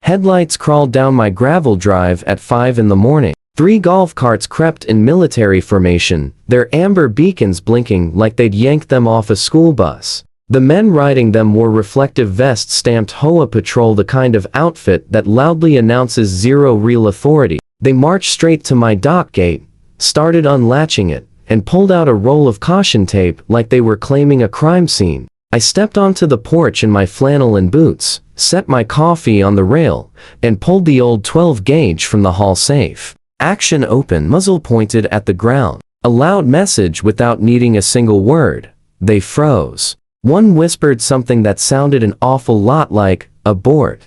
Headlights crawled down my gravel drive at 5 in the morning. 3 golf carts crept in military formation, their amber beacons blinking like they'd yanked them off a school bus. The men riding them wore reflective vests stamped HOA Patrol, the kind of outfit that loudly announces zero real authority. They marched straight to my dock gate, started unlatching it, and pulled out a roll of caution tape like they were claiming a crime scene. I stepped onto the porch in my flannel and boots, set my coffee on the rail, and pulled the old 12-gauge from the hall safe. Action open, muzzle pointed at the ground. A loud message without needing a single word. They froze. One whispered something that sounded an awful lot like, "Abort."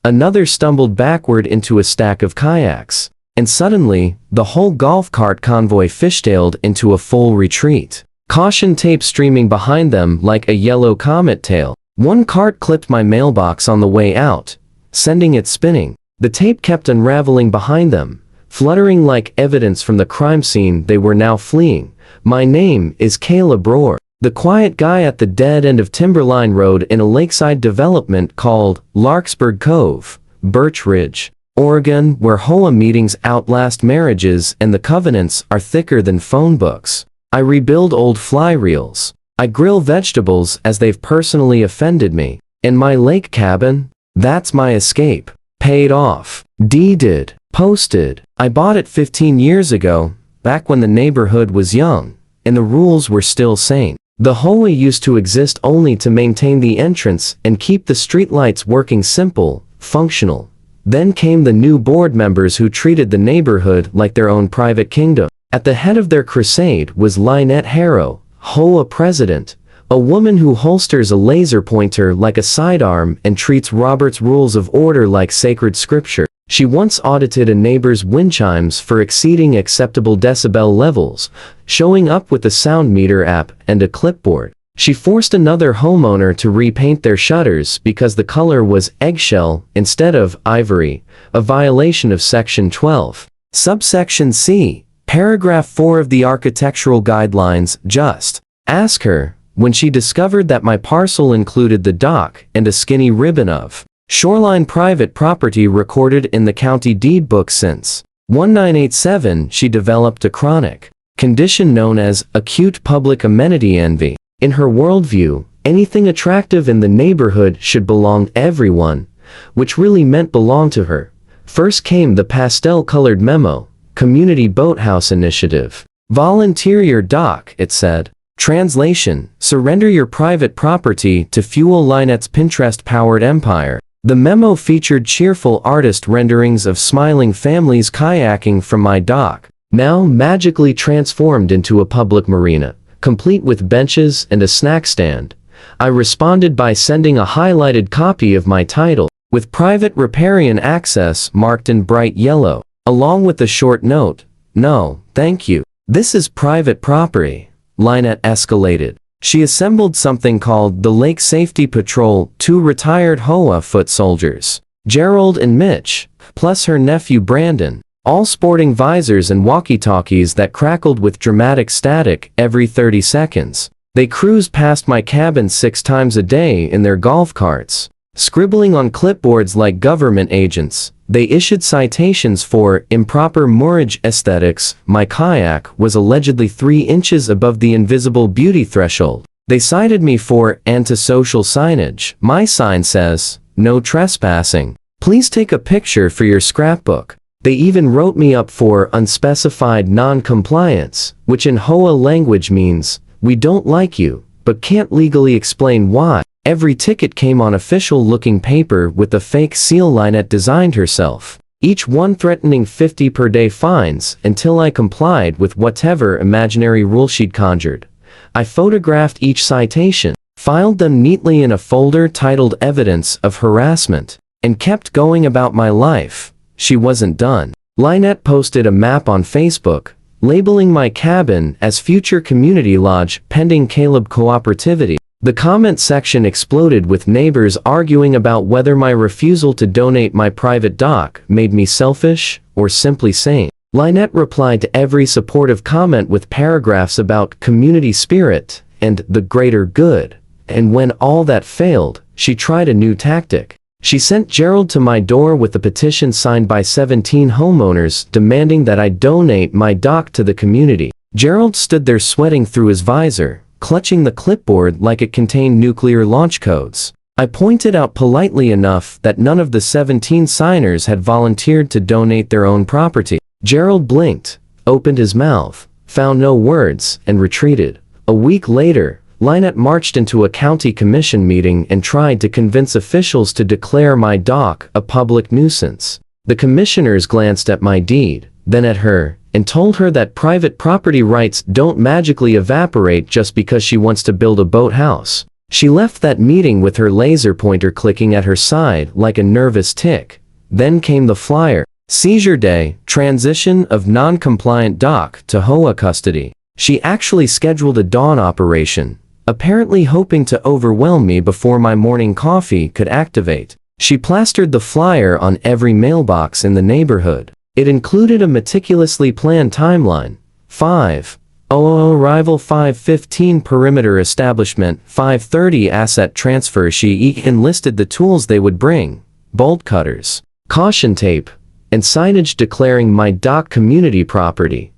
Another stumbled backward into a stack of kayaks. And suddenly, the whole golf cart convoy fishtailed into a full retreat. Caution tape streaming behind them like a yellow comet tail. One cart clipped my mailbox on the way out, sending it spinning. The tape kept unraveling behind them, fluttering like evidence from the crime scene they were now fleeing. My name is Caleb Rohr, the quiet guy at the dead end of Timberline Road in a lakeside development called Larkspur Cove, Birch Ridge, Oregon, where HOA meetings outlast marriages and the covenants are thicker than phone books. I rebuild old fly reels. I grill vegetables as they've personally offended me. In my lake cabin, that's my escape. Paid off. Deeded. Posted. I bought it 15 years ago, back when the neighborhood was young, and the rules were still sane. The HOA used to exist only to maintain the entrance and keep the streetlights working, simple, functional. Then came the new board members who treated the neighborhood like their own private kingdom. At the head of their crusade was Lynette Harrow, HOA president, a woman who holsters a laser pointer like a sidearm and treats Robert's Rules of Order like sacred scripture. She once audited a neighbor's wind chimes for exceeding acceptable decibel levels, showing up with a sound meter app and a clipboard. She forced another homeowner to repaint their shutters because the color was eggshell instead of ivory, a violation of Section 12. Subsection C, Paragraph 4 of the Architectural Guidelines. Just ask her, when she discovered that my parcel included the dock and a skinny ribbon of shoreline private property recorded in the county deed book since 1987, she developed a chronic condition known as acute public amenity envy. In her worldview, anything attractive in the neighborhood should belong to everyone, which really meant belong to her. First came the pastel-colored memo, Community Boathouse Initiative. Volunteer dock, it said. Translation, surrender your private property to fuel Lynette's Pinterest-powered empire. The memo featured cheerful artist renderings of smiling families kayaking from my dock, now magically transformed into a public marina, complete with benches and a snack stand. I responded by sending a highlighted copy of my title, with private riparian access marked in bright yellow, along with the short note, "No, thank you. This is private property." Lynette escalated. She assembled something called the Lake Safety Patrol, 2 retired HOA foot soldiers, Gerald and Mitch, plus her nephew Brandon, all sporting visors and walkie-talkies that crackled with dramatic static every 30 seconds. They cruised past my cabin 6 times a day in their golf carts, scribbling on clipboards like government agents. They issued citations for improper moorage aesthetics. My kayak was allegedly 3 inches above the invisible beauty threshold. They cited me for antisocial signage. My sign says, "No trespassing. Please take a picture for your scrapbook." They even wrote me up for unspecified non-compliance, which in HOA language means, "We don't like you, but can't legally explain why." Every ticket came on official-looking paper with a fake seal Lynette designed herself, each one threatening 50 per day fines until I complied with whatever imaginary rule she'd conjured. I photographed each citation, filed them neatly in a folder titled Evidence of Harassment, and kept going about my life. She wasn't done. Lynette posted a map on Facebook, labeling my cabin as Future Community Lodge pending Caleb cooperativity. The comment section exploded with neighbors arguing about whether my refusal to donate my private dock made me selfish or simply sane. Lynette replied to every supportive comment with paragraphs about community spirit and the greater good. And when all that failed, she tried a new tactic. She sent Gerald to my door with a petition signed by 17 homeowners demanding that I donate my dock to the community. Gerald stood there sweating through his visor, clutching the clipboard like it contained nuclear launch codes. I pointed out politely enough that none of the 17 signers had volunteered to donate their own property. Gerald blinked, opened his mouth, found no words, and retreated. A week later, Lynette marched into a county commission meeting and tried to convince officials to declare my dock a public nuisance. The commissioners glanced at my deed, then at her, and told her that private property rights don't magically evaporate just because she wants to build a boathouse. She left that meeting with her laser pointer clicking at her side like a nervous tick. Then came the flyer. Seizure Day, transition of non-compliant dock to HOA custody. She actually scheduled a dawn operation, apparently hoping to overwhelm me before my morning coffee could activate. She plastered the flyer on every mailbox in the neighborhood. It included a meticulously planned timeline. 5:00 arrival, 5:15 perimeter establishment, 5:30 asset transfer. She enlisted the tools they would bring: bolt cutters, caution tape, and signage declaring my dock community property.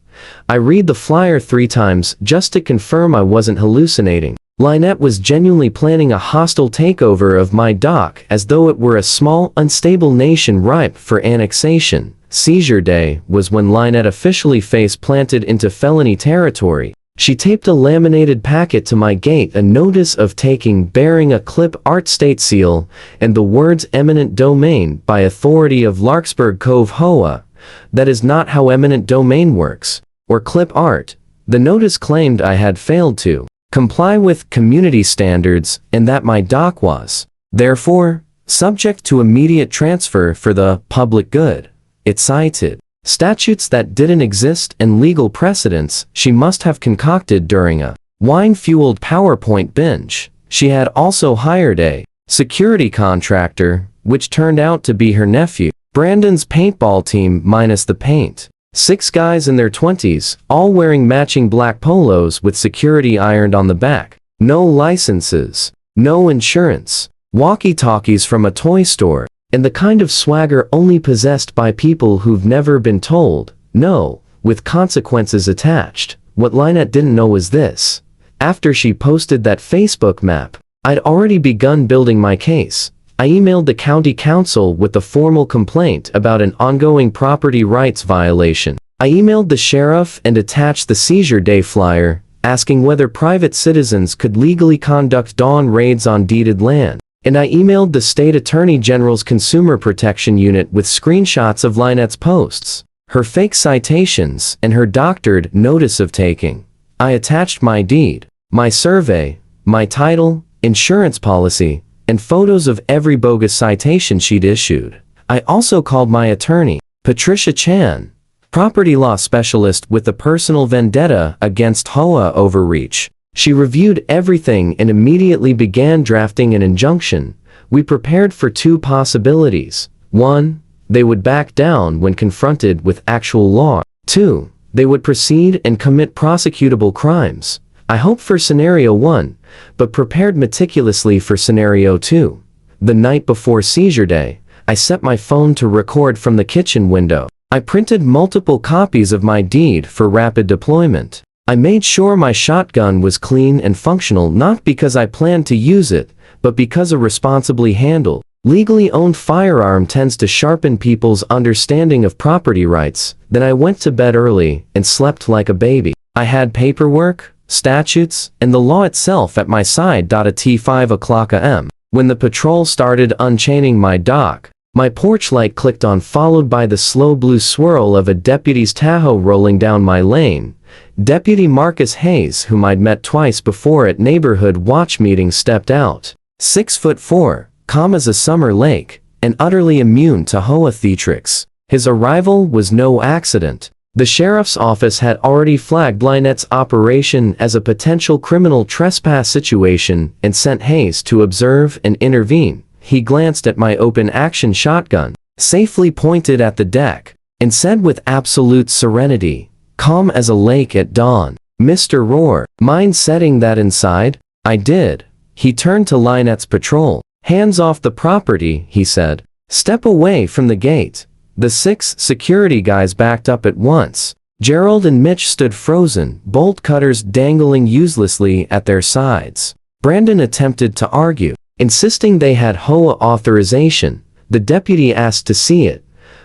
I read the flyer 3 times just to confirm I wasn't hallucinating. Lynette was genuinely planning a hostile takeover of my dock as though it were a small, unstable nation ripe for annexation. Seizure Day was when Lynette officially face-planted into felony territory. She taped a laminated packet to my gate, a notice of taking bearing a clip art state seal, and the words eminent domain by authority of Larkspur Cove HOA. That is not how eminent domain works, or clip art. The notice claimed I had failed to comply with community standards and that my dock was, therefore, subject to immediate transfer for the public good. It cited statutes that didn't exist and legal precedents she must have concocted during a wine-fueled PowerPoint binge. She had also hired a security contractor, which turned out to be her nephew. Brandon's paintball team minus the paint. 6 guys in their 20s, all wearing matching black polos with security ironed on the back. No licenses, no insurance, walkie-talkies from a toy store, and the kind of swagger only possessed by people who've never been told no, with consequences attached. What Lynette didn't know was this. After she posted that Facebook map, I'd already begun building my case. I emailed the county council with a formal complaint about an ongoing property rights violation. I emailed the sheriff and attached the Seizure Day flyer, asking whether private citizens could legally conduct dawn raids on deeded land. And I emailed the state attorney general's consumer protection unit with screenshots of Lynette's posts, her fake citations, and her doctored notice of taking. I attached my deed, my survey, my title, insurance policy, and photos of every bogus citation she'd issued. I also called my attorney, Patricia Chan, property law specialist with a personal vendetta against HOA overreach. She reviewed everything and immediately began drafting an injunction. We prepared for 2 possibilities. 1, they would back down when confronted with actual law. 2, they would proceed and commit prosecutable crimes. I hoped for scenario 1, but prepared meticulously for scenario 2. The night before Seizure Day, I set my phone to record from the kitchen window. I printed multiple copies of my deed for rapid deployment. I made sure my shotgun was clean and functional, not because I planned to use it, but because a responsibly handled, legally owned firearm tends to sharpen people's understanding of property rights. Then I went to bed early and slept like a baby. I had paperwork, statutes, and the law itself at my side. At 5 o'clock a.m., when the patrol started unchaining my dock, my porch light clicked on, followed by the slow blue swirl of a deputy's Tahoe rolling down my lane. Deputy Marcus Hayes, whom I'd met twice before at neighborhood watch meetings, stepped out. 6'4", calm as a summer lake, and utterly immune to HOA theatrics. His arrival was no accident. The sheriff's office had already flagged Lynette's operation as a potential criminal trespass situation and sent Hayes to observe and intervene. He glanced at my open-action shotgun, safely pointed at the deck, and said with absolute serenity, calm as a lake at dawn, "Mr. Rohr, mind setting that inside?" I did. He turned to Lynette's patrol. Hands off the property, he said. Step away from the gate. The 6 security guys backed up at once. Gerald and Mitch stood frozen, bolt cutters dangling uselessly at their sides. Brandon attempted to argue, insisting they had HOA authorization. The deputy asked to see it.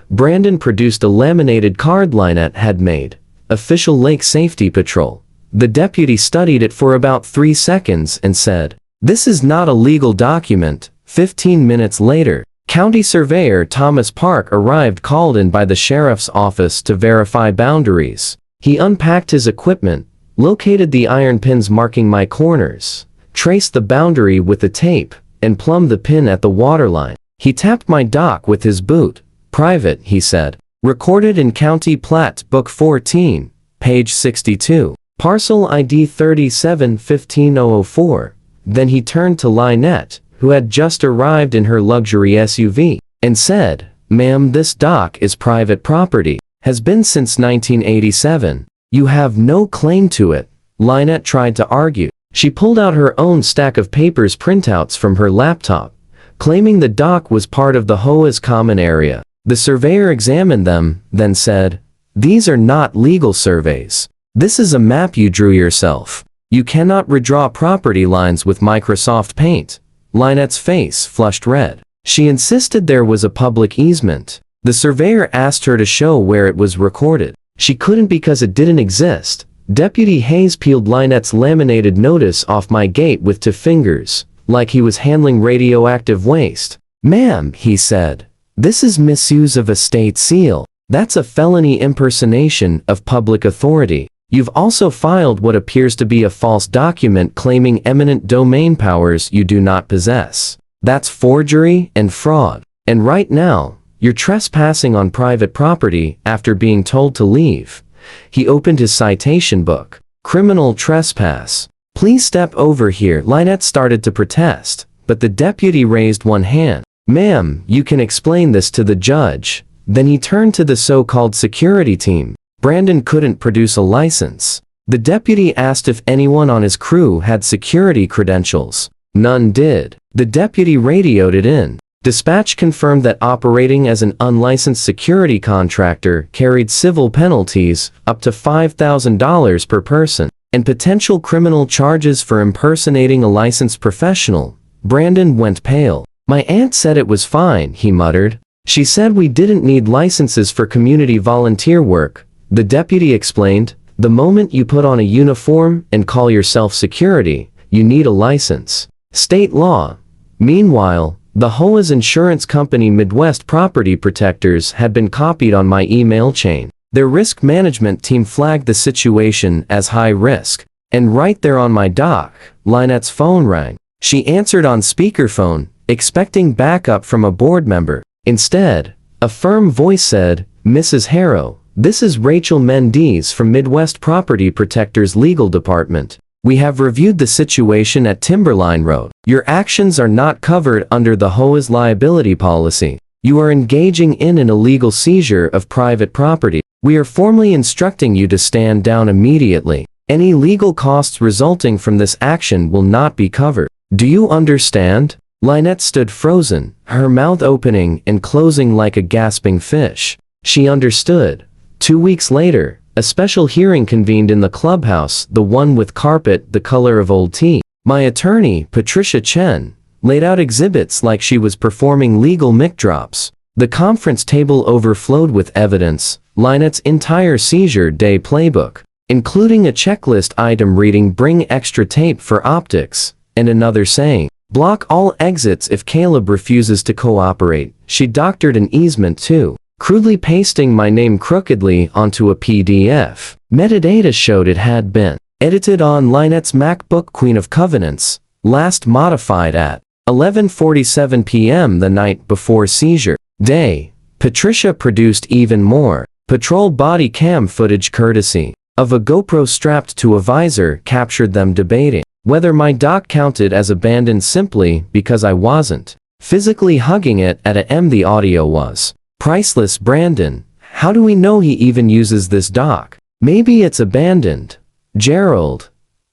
Brandon produced a laminated card Lynette had made. Official Lake Safety Patrol. The deputy studied it for about 3 seconds and said, "This is not a legal document." 15 minutes later, County Surveyor Thomas Park arrived, called in by the sheriff's office to verify boundaries. He unpacked his equipment, located the iron pins marking my corners, traced the boundary with the tape, and plumbed the pin at the waterline. He tapped my dock with his boot. "Private," he said. "Recorded in County Plat Book 14, page 62. Parcel ID 3715004. Then he turned to Lynette, who had just arrived in her luxury SUV, and said, "Ma'am, this dock is private property. Has been since 1987. You have no claim to it." Lynette tried to argue. She pulled out her own stack of papers printouts from her laptop, claiming the dock was part of the HOA's common area. The surveyor examined them, then said, "These are not legal surveys. This is a map you drew yourself. You cannot redraw property lines with Microsoft Paint." Lynette's face flushed red. She insisted there was a public easement. The surveyor asked her to show where it was recorded. She couldn't because it didn't exist. Deputy Hayes peeled Lynette's laminated notice off my gate with 2 fingers, like he was handling radioactive waste. "Ma'am," he said, "this is misuse of a state seal. That's a felony impersonation of public authority. You've also filed what appears to be a false document claiming eminent domain powers you do not possess. That's forgery and fraud. And right now, you're trespassing on private property after being told to leave." He opened his citation book. "Criminal trespass. Please step over here." Lynette started to protest, but the deputy raised one hand. "Ma'am, you can explain this to the judge." Then he turned to the so-called security team. Brandon couldn't produce a license. The deputy asked if anyone on his crew had security credentials. None did. The deputy radioed it in. Dispatch confirmed that operating as an unlicensed security contractor carried civil penalties up to $5,000 per person, and potential criminal charges for impersonating a licensed professional. Brandon went pale. "My aunt said it was fine," he muttered. "She said we didn't need licenses for community volunteer work." The deputy explained, "The moment you put on a uniform and call yourself security, you need a license. State law." Meanwhile, the HOA's insurance company Midwest Property Protectors had been copied on my email chain. Their risk management team flagged the situation as high risk. And right there on my dock, Lynette's phone rang. She answered on speakerphone, expecting backup from a board member. Instead, a firm voice said, "Mrs. Harrow, this is Rachel Mendes from Midwest Property Protectors Legal Department. We have reviewed the situation at Timberline Road. Your actions are not covered under the HOA's liability policy. You are engaging in an illegal seizure of private property. We are formally instructing you to stand down immediately. Any legal costs resulting from this action will not be covered. Do you understand?" Lynette stood frozen, her mouth opening and closing like a gasping fish. She understood. 2 weeks later, a special hearing convened in the clubhouse, the one with carpet the color of old tea. My attorney, Patricia Chen, laid out exhibits like she was performing legal mic drops. The conference table overflowed with evidence, Lynette's entire seizure day playbook, including a checklist item reading "Bring extra tape for optics," and another saying, "Block all exits if Caleb refuses to cooperate." She doctored an easement too, crudely pasting my name crookedly onto a PDF. Metadata showed it had been edited on Lynette's MacBook Queen of Covenants, last modified at 11:47 p.m. the night before seizure day. Patricia produced even more patrol body cam footage courtesy of a GoPro strapped to a visor, captured them debating whether my dock counted as abandoned simply because I wasn't physically hugging it at a M. The audio was priceless. "Brandon, how do we know he even uses this dock? Maybe it's abandoned." "Gerald,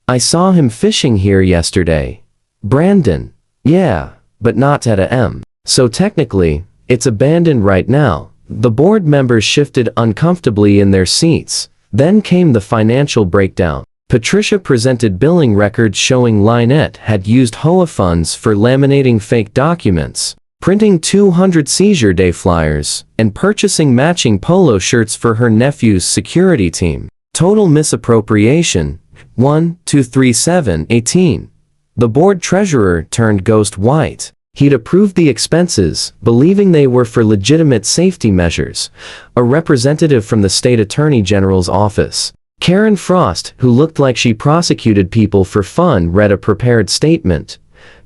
I saw him fishing here yesterday." "Brandon, yeah, but not at a M. So technically, it's abandoned right now. The board members shifted uncomfortably in their seats. Then came the financial breakdown. Patricia presented billing records showing Lynette had used HOA funds for laminating fake documents, printing 200 seizure day flyers, and purchasing matching polo shirts for her nephew's security team. Total misappropriation, 1,237,18. The board treasurer turned ghost white. He'd approved the expenses, believing they were for legitimate safety measures. A representative from the state attorney general's office, Karen Frost, who looked like she prosecuted people for fun, read a prepared statement.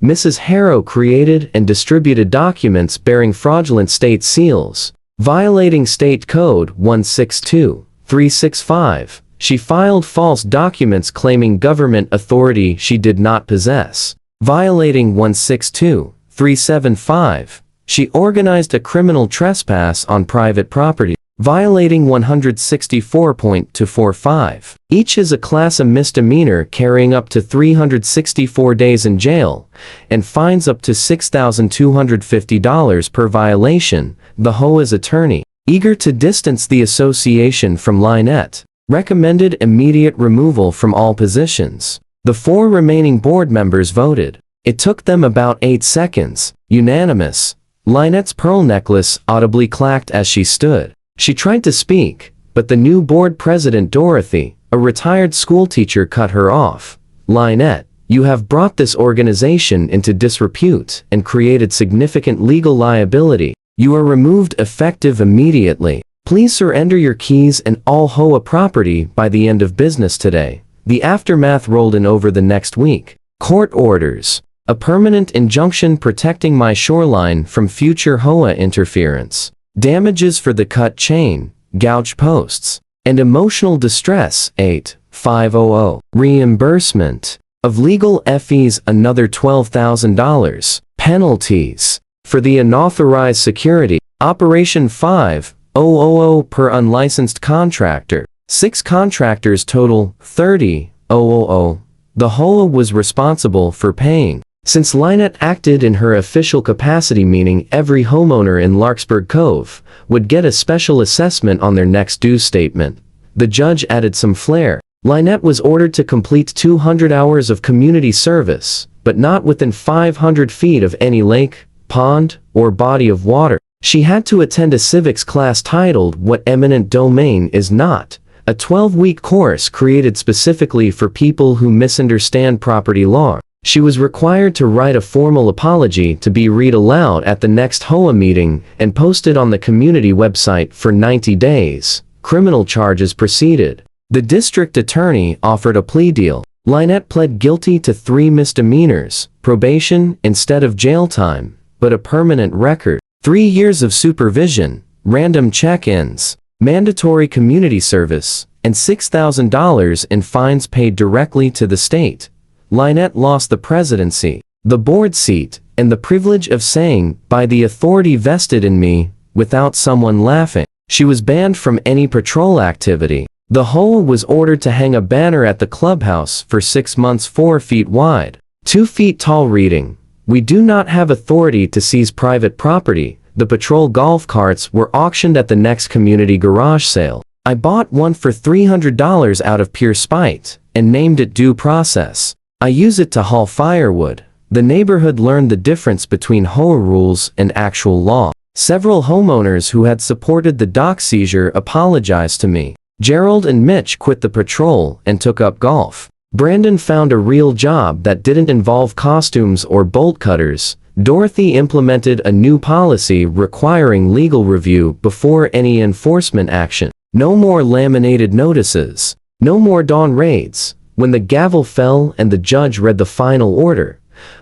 Mrs. Harrow created and distributed documents bearing fraudulent state seals, violating State Code 162-365. She filed false documents claiming government authority she did not possess, violating 162-375. She organized a criminal trespass on private property, violating 164.245. Each is a class A misdemeanor carrying up to 364 days in jail, and fines up to $6,250 per violation. The HOA's attorney, eager to distance the association from Lynette, recommended immediate removal from all positions. The 4 remaining board members voted. It took them about 8 seconds. Unanimous. Lynette's pearl necklace audibly clacked as she stood. She tried to speak, but the new board president Dorothy, a retired schoolteacher, cut her off. Lynette, you have brought this organization into disrepute and created significant legal liability. You are removed effective immediately. Please surrender your keys and all HOA property by the end of business today. The aftermath rolled in over the next week. Court orders. A permanent injunction protecting my shoreline from future HOA interference. Damages for the cut chain, gouged posts, and emotional distress, 8,500. Reimbursement of legal fees, another $12,000. Penalties for the unauthorized security, Operation 5,000 per unlicensed contractor. 6 contractors total, 30,000. The HOA was responsible for paying. Since Lynette acted in her official capacity, meaning every homeowner in Larkspur Cove would get a special assessment on their next due statement, the judge added some flair. Lynette was ordered to complete 200 hours of community service, but not within 500 feet of any lake, pond, or body of water. She had to attend a civics class titled What Eminent Domain Is Not, a 12-week course created specifically for people who misunderstand property law. She was required to write a formal apology to be read aloud at the next HOA meeting and posted on the community website for 90 days. Criminal charges proceeded. The district attorney offered a plea deal. Lynette pled guilty to 3 misdemeanors, probation instead of jail time, but a permanent record, 3 years of supervision, random check-ins, mandatory community service, and $6,000 in fines paid directly to the state. Lynette lost the presidency, the board seat, and the privilege of saying, by the authority vested in me, without someone laughing. She was banned from any patrol activity. The HOA was ordered to hang a banner at the clubhouse for 6 months 4 feet wide, 2 feet tall reading, "We do not have authority to seize private property." The patrol golf carts were auctioned at the next community garage sale. I bought one for $300 out of pure spite, and named it Due Process. I use it to haul firewood. The neighborhood learned the difference between HOA rules and actual law. Several homeowners who had supported the dock seizure apologized to me. Gerald and Mitch quit the patrol and took up golf. Brandon found a real job that didn't involve costumes or bolt cutters. Dorothy implemented a new policy requiring legal review before any enforcement action. No more laminated notices. No more dawn raids. When the gavel fell and the judge read the final order,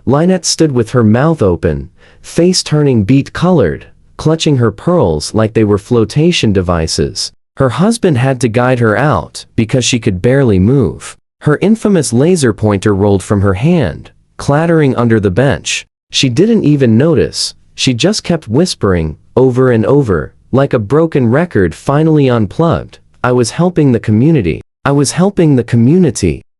Lynette stood with her mouth open, face turning beet-colored, clutching her pearls like they were flotation devices. Her husband had to guide her out because she could barely move. Her infamous laser pointer rolled from her hand, clattering under the bench. She didn't even notice. She just kept whispering, over and over, like a broken record finally unplugged. I was helping the community. I was helping the community.